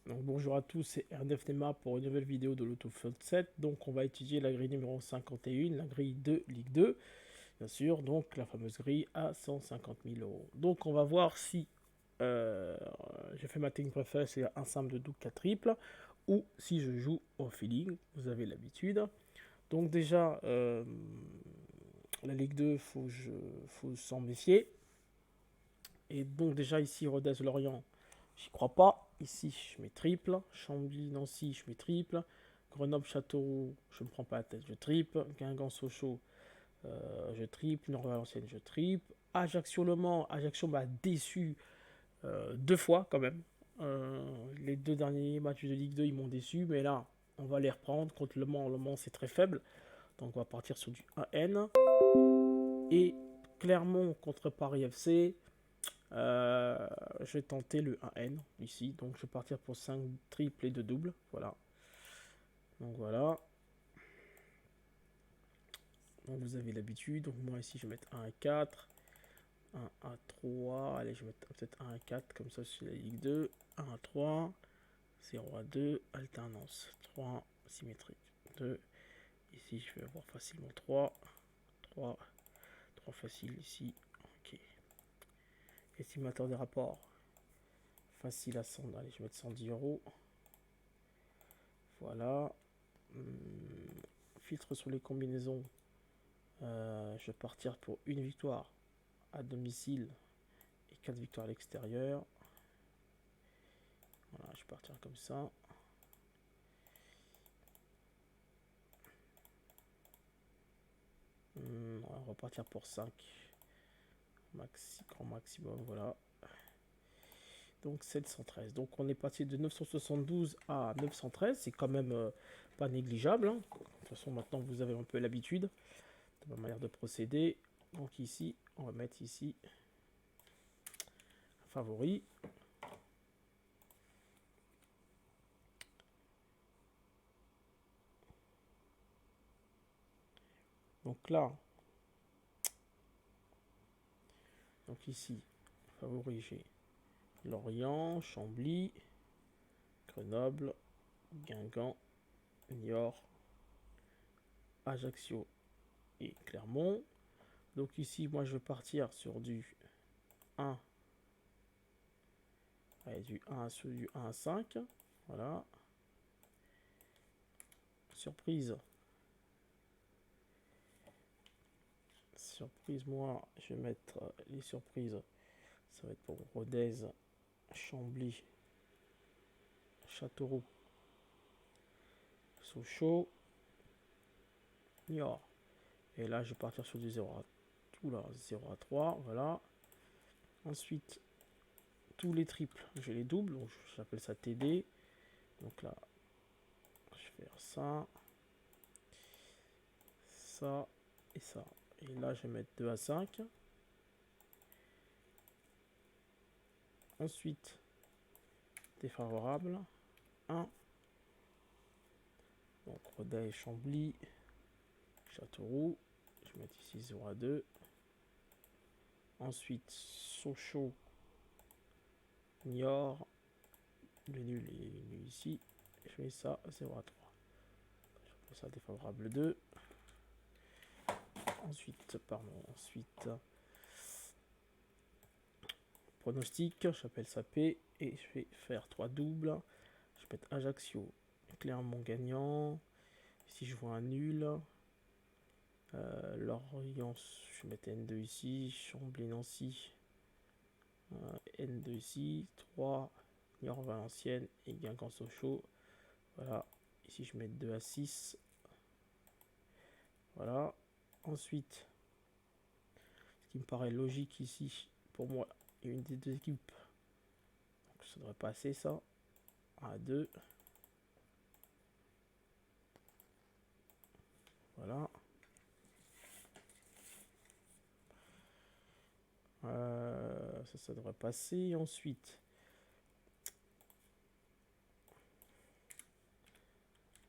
Donc bonjour à tous, c'est R9 Nema pour une nouvelle vidéo de l'AutoFoot 7. Donc on va étudier la grille numéro 51, la grille de Ligue 2, bien sûr, donc la fameuse grille à 150 000 euros. Donc on va voir si j'ai fait ma technique préférée, c'est un simple de double 4 triple, ou si je joue au feeling, vous avez l'habitude. Donc déjà, la Ligue 2, faut s'en méfier. Et donc déjà ici, Rodez-Lorient, j'y crois pas. Ici, je mets triple. Chambly-Nancy, je mets triple. Grenoble-Châteauroux, je ne me prends pas la tête, je triple. Guingamp-Sochaux, je triple. Nord-Valenciennes, je triple. Ajaccio-Le Mans, Ajaccio m'a déçu deux fois quand même. Les deux derniers matchs de Ligue 2, ils m'ont déçu. Mais là, on va les reprendre. Contre Le Mans, c'est très faible. Donc on va partir sur du 1N. Et Clermont contre Paris FC. Je vais tenter le 1N ici. Donc je vais partir pour 5 triples et 2 doubles. Voilà. Donc voilà. Donc vous avez l'habitude. Donc moi ici je vais mettre 1 à 4. 1 à 3. Allez, je vais mettre peut-être 1 à 4. Comme ça sur la Ligue 2. 1 à 3. 0 à 2. Alternance. 3. Symétrique. 2. Ici je vais avoir facilement 3. 3. 3 facile ici. Ok. Estimateur des rapports. Facile à 100. Allez, je vais mettre 110 euros. Voilà. Filtre sur les combinaisons. Je vais partir pour une victoire à domicile et 4 victoires à l'extérieur. Voilà, je vais partir comme ça. On va partir pour 5. Grand maximum, voilà. Donc 713. Donc on est parti de 972 à 913. C'est quand même pas négligeable. Hein. De toute façon, maintenant vous avez un peu l'habitude de ma manière de procéder. Donc ici, on va mettre ici favori. Donc là, donc ici, favori, j'ai Lorient, Chambly, Grenoble, Guingamp, Niort, Ajaccio et Clermont. Donc ici, moi, je vais partir sur du 1. Allez, du 1 sur du 1 à 5. Voilà. Surprise. Surprise, moi, je vais mettre les surprises. Ça va être pour Rodez, Chambly, Châteauroux, Sochaux, Niort. Et là, je vais partir sur du 0 à tout là, 0 à 3. Voilà. Ensuite, tous les triples, j'ai les doubles. Donc j'appelle ça TD. Donc là, je vais faire ça, ça et ça. Et là, je vais mettre 2 à 5. Ensuite, défavorable, 1. Donc Rodez, Chambly, Châteauroux. Je vais mettre ici 0 à 2. Ensuite, Sochaux, Niort. Le nul est nul ici. Je mets ça 0 à 3. Je fais ça défavorable 2. Ensuite, pronostic, j'appelle ça P et je vais faire 3 doubles. Je vais mettre Ajaccio, Clermont gagnant. Ici, je vois un nul. Lorient, je vais mettre N2 ici. Chambly-Nancy, N2 ici. 3. Niort-Valenciennes et Guingamp-Sochaux. Voilà. Ici, je mets 2 à 6. Voilà. Ensuite, ce qui me paraît logique ici, pour moi, une des deux équipes. Donc, ça devrait passer ça. 1 à 2. Voilà. Ça devrait passer. Ensuite,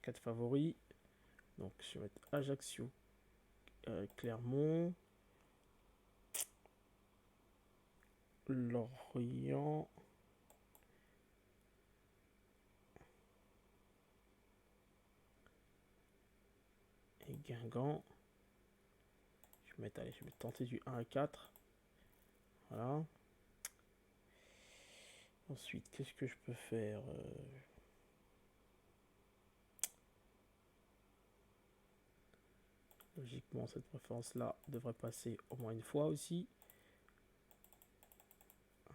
4 favoris. Donc, je vais mettre Ajaccio, Clermont, Lorient, Guingamp. Allez, je vais tenter du 1 à 4. Voilà. Ensuite, qu'est-ce que je peux faire? Logiquement, cette préférence-là devrait passer au moins une fois aussi.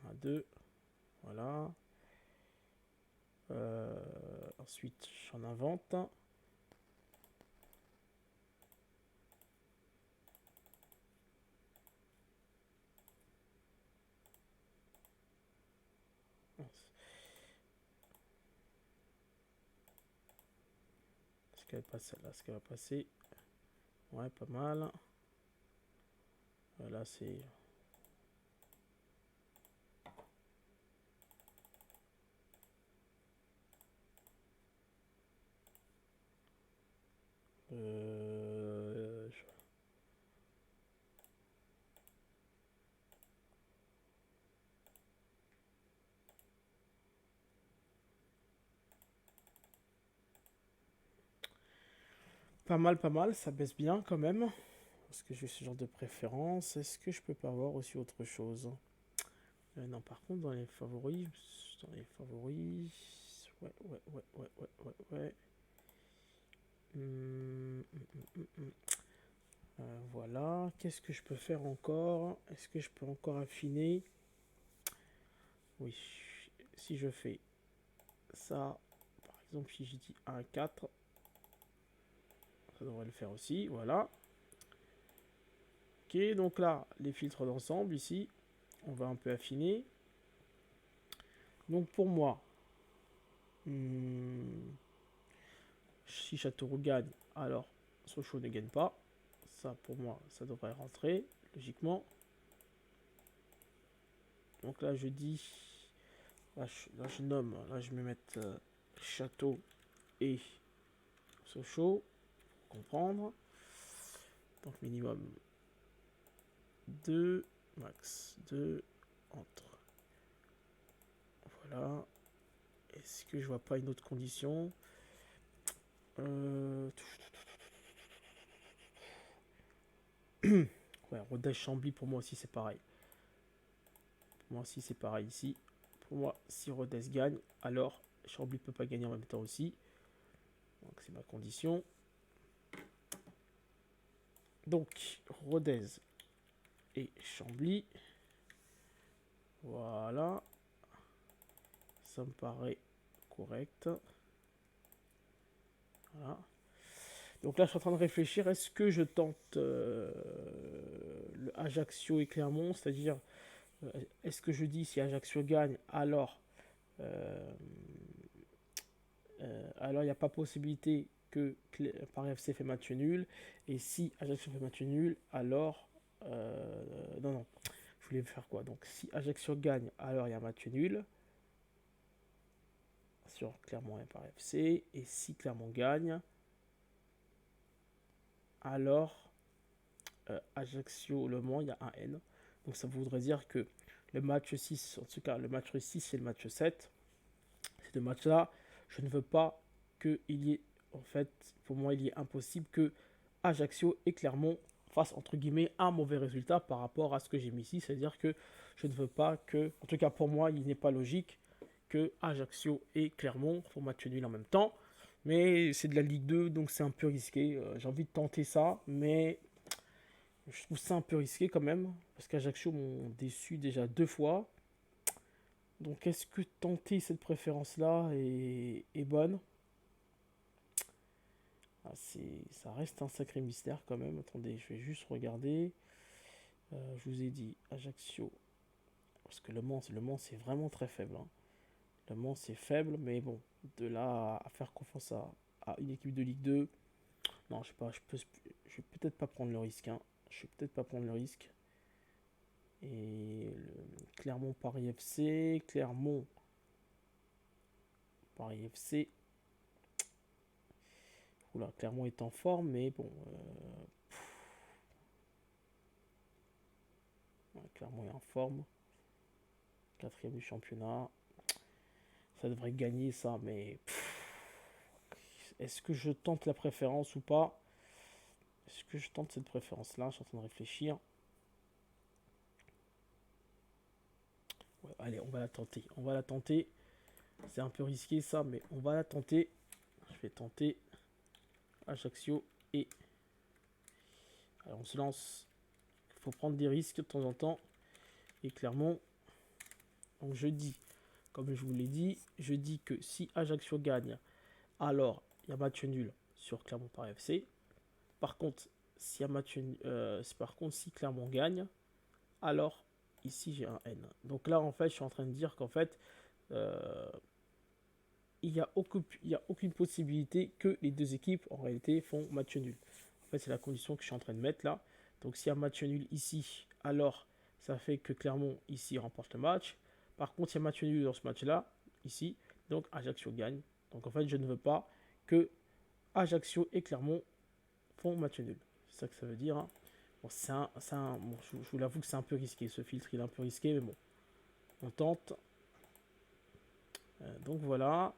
1 à 2. Voilà. Ensuite, j'en invente. Est-ce qu'elle passe là? Est-ce qu'elle va passer? Ouais, pas mal. Là, c'est... Pas mal, pas mal. Ça baisse bien quand même. Parce que j'ai ce genre de préférence. Est-ce que je peux pas avoir aussi autre chose? Non, par contre, dans les favoris... Dans les favoris... Ouais, ouais, ouais, ouais, ouais, ouais, ouais. Voilà. Qu'est-ce que je peux faire encore? Est-ce que je peux encore affiner? Oui. Si je fais ça, par exemple, si j'ai dit 1, 4, ça devrait le faire aussi. Voilà. Ok, donc là, les filtres d'ensemble ici, on va un peu affiner. Donc pour moi, si Châteauroux gagne, alors Sochaux ne gagne pas. Ça, pour moi, ça devrait rentrer, logiquement. Donc là, je dis... Là, je nomme, là, je vais mettre Château et Sochaux, pour comprendre. Donc minimum 2, max 2, entre. Voilà. Est-ce que je vois pas une autre condition? Ouais, Rodez Chambly, pour moi aussi c'est pareil. Pour moi aussi c'est pareil ici. Pour moi, si Rodez gagne, alors Chambly peut pas gagner en même temps aussi. Donc c'est ma condition. Donc Rodez et Chambly. Voilà. Ça me paraît correct. Voilà. Donc là, je suis en train de réfléchir. Est-ce que je tente le Ajaccio et Clermont? C'est-à-dire, est-ce que je dis si Ajaccio gagne, alors il n'y a pas possibilité que Paris FC fait match nul. Et si Ajaccio fait match nul, alors... non, non. Je voulais faire quoi? Donc, si Ajaccio gagne, alors il y a match nul. Sur Clermont et Paris FC. Et si Clermont gagne, alors Ajaccio-Le Mans, il y a un N. Donc ça voudrait dire que le match 6, en tout cas le match 6 et le match 7, ces deux matchs-là, je ne veux pas qu'il y ait, en fait, pour moi, il est impossible que Ajaccio et Clermont fassent, entre guillemets, un mauvais résultat par rapport à ce que j'ai mis ici. C'est-à-dire que je ne veux pas que, en tout cas pour moi, il n'est pas logique que Ajaccio et Clermont font match nul en même temps. Mais c'est de la Ligue 2, donc c'est un peu risqué. J'ai envie de tenter ça, mais je trouve ça un peu risqué quand même, parce qu'Ajaccio m'ont déçu déjà 2 fois. Donc est-ce que tenter cette préférence-là est bonne? Ça reste un sacré mystère quand même. Attendez, je vais juste regarder. Je vous ai dit Ajaccio, parce que Le Mans c'est vraiment très faible, hein. Le Mans c'est faible, mais bon, de là à faire confiance à une équipe de Ligue 2, non, je sais pas, je vais peut-être pas prendre le risque, hein. Je vais peut-être pas prendre le risque. Et Clermont-Paris FC, Clermont-Paris FC. Oula, Clermont est en forme, mais bon. Clermont est en forme. Quatrième du championnat. Ça devrait gagner ça, mais est-ce que je tente la préférence ou pas? Est-ce que je tente cette préférence-là? Je suis en train de réfléchir. Ouais, allez, on va la tenter. On va la tenter. C'est un peu risqué ça, mais on va la tenter. Je vais tenter Ajaccio et... Alors on se lance. Il faut prendre des risques de temps en temps. Et Clermont, donc je dis, comme je vous l'ai dit, je dis que si Ajaccio gagne, alors il y a match nul sur Clermont par FC. Par contre, s'il y a match nul, par contre, si Clermont gagne, alors ici j'ai un N. Donc là, en fait, je suis en train de dire qu'en fait, euh, il n'y a aucune possibilité que les deux équipes, en réalité, font match nul. En fait, c'est la condition que je suis en train de mettre là. Donc s'il y a match nul ici, alors ça fait que Clermont, ici, remporte le match. Par contre, il y a match nul dans ce match-là, ici. Donc Ajaccio gagne. Donc en fait, je ne veux pas que Ajaccio et Clermont font match nul. C'est ça que ça veut dire. Hein. Bon, bon, je vous l'avoue que c'est un peu risqué. Ce filtre, il est un peu risqué, mais bon. On tente. Donc voilà.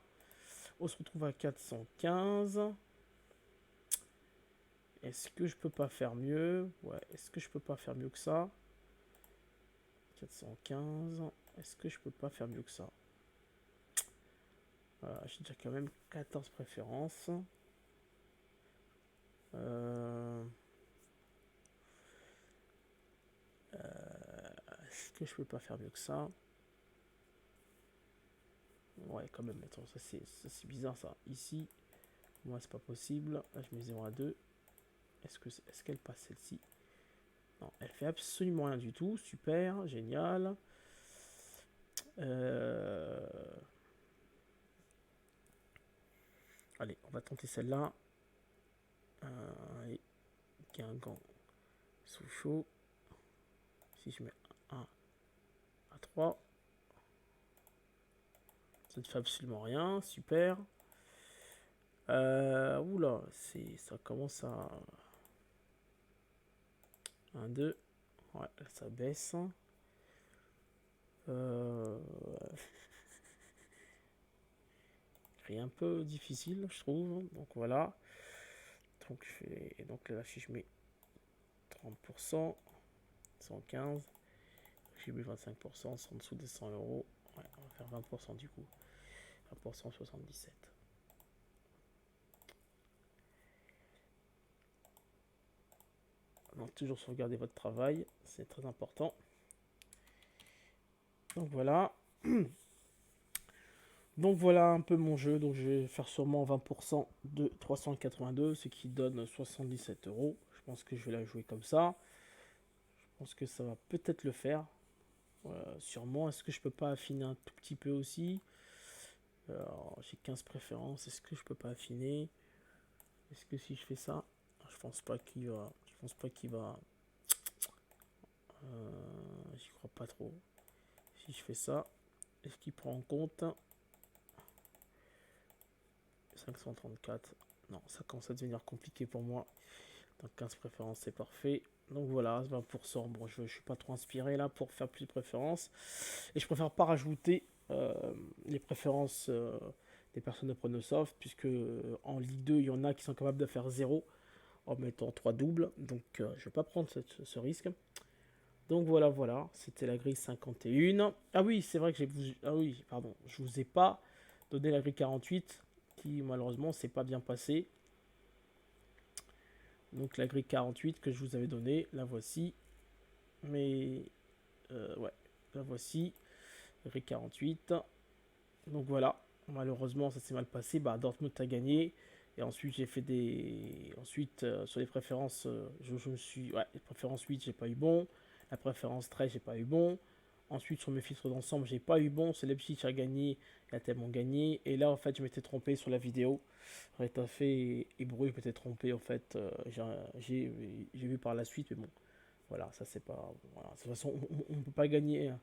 On se retrouve à 415. Est-ce que je peux pas faire mieux? Ouais, est-ce que je peux pas faire mieux que ça? 415. Est-ce que je peux pas faire mieux que ça? Voilà, j'ai déjà quand même 14 préférences. Est-ce que je peux pas faire mieux que ça? Ouais, quand même. Attends, ça c'est bizarre ça. Ici, moi c'est pas possible. Là, je mets 0 à 2. Est-ce qu'elle passe celle-ci? Non, elle fait absolument rien du tout. Super, génial. Allez, on va tenter celle-là. Allez, Guingamp sous chaud. Si je mets 1 à 3, ça ne fait absolument rien. Super. Oula, ça commence à 1, 2. Ouais, là, ça baisse. C'est un peu difficile, je trouve. Donc voilà. Donc là, si je mets 30%, 115, j'ai mis 25%, c'est en dessous des 100 euros. Ouais, on va faire 20% du coup. 20%, 77. Donc toujours sauvegarder votre travail, c'est très important. Donc voilà. Donc voilà un peu mon jeu. Donc je vais faire sûrement 20% de 382, ce qui donne 77 euros. Je pense que je vais la jouer comme ça. Je pense que ça va peut-être le faire. Sûrement. Est-ce que je peux pas affiner un tout petit peu aussi? J'ai 15 préférences. Est-ce que je peux pas affiner? Est-ce que si je fais ça, je pense pas qu'il va. Je pense pas qu'il va. J'y crois pas trop. Si je fais ça, est-ce qu'il prend en compte 534? Non, ça commence à devenir compliqué pour moi. Donc 15 préférences, c'est parfait. Donc voilà, 20%. Bon, je suis pas trop inspiré là pour faire plus de préférences. Et je préfère pas rajouter les préférences des personnes de Pronosoft, puisque en Ligue 2, il y en a qui sont capables de faire 0 en mettant 3 doubles. Donc je vais pas prendre ce risque. Donc voilà, voilà, c'était la grille 51. Ah oui, c'est vrai que ah oui, pardon, je vous ai pas donné la grille 48, qui malheureusement s'est pas bien passée. Donc la grille 48 que je vous avais donnée, la voici. Mais ouais, la voici, grille 48. Donc voilà, malheureusement ça s'est mal passé. Bah Dortmund a gagné. Et ensuite j'ai fait des. Ensuite sur les préférences, je me suis. Ouais, les préférences 8, j'ai pas eu bon. La préférence 13, j'ai pas eu bon. Ensuite, sur mes filtres d'ensemble, j'ai pas eu bon. C'est Leipzig a gagné, il a tellement gagné. Et là, en fait, je m'étais trompé sur la vidéo. Rétafé et Bruges, je m'étais trompé, en fait. J'ai vu par la suite, mais bon, voilà, ça c'est pas. Voilà. De toute façon, on peut pas gagner.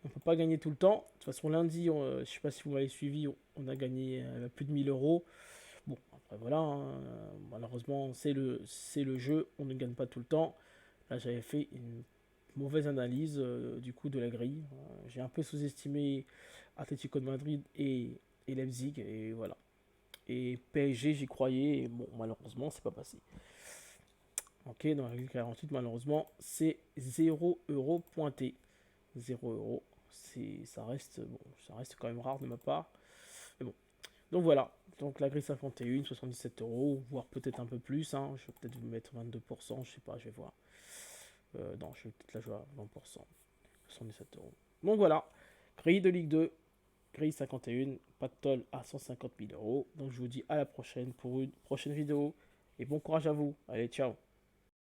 On peut pas gagner tout le temps. De toute façon, lundi, je sais pas si vous m'avez suivi, on a gagné plus de 1000 euros. Bon, après voilà, hein, malheureusement, c'est le jeu, on ne gagne pas tout le temps. Là, j'avais fait une mauvaise analyse du coup de la grille. J'ai un peu sous-estimé Atlético de Madrid et Leipzig, et voilà. Et PSG, j'y croyais, et bon, malheureusement, c'est pas passé. Ok, dans la grille 48, malheureusement, c'est 0 € pointé. 0 €, ça reste quand même rare de ma part. Mais bon. Donc voilà, donc la grille 51, 77 €, voire peut-être un peu plus. Hein. Je vais peut-être vous mettre 22%, je sais pas, je vais voir. Non, je vais peut-être la jouer à 20%. 77 €. Donc voilà, grille de Ligue 2, grille 51, pas de toll à 150 000 €. Donc je vous dis à la prochaine pour une prochaine vidéo. Et bon courage à vous. Allez, ciao.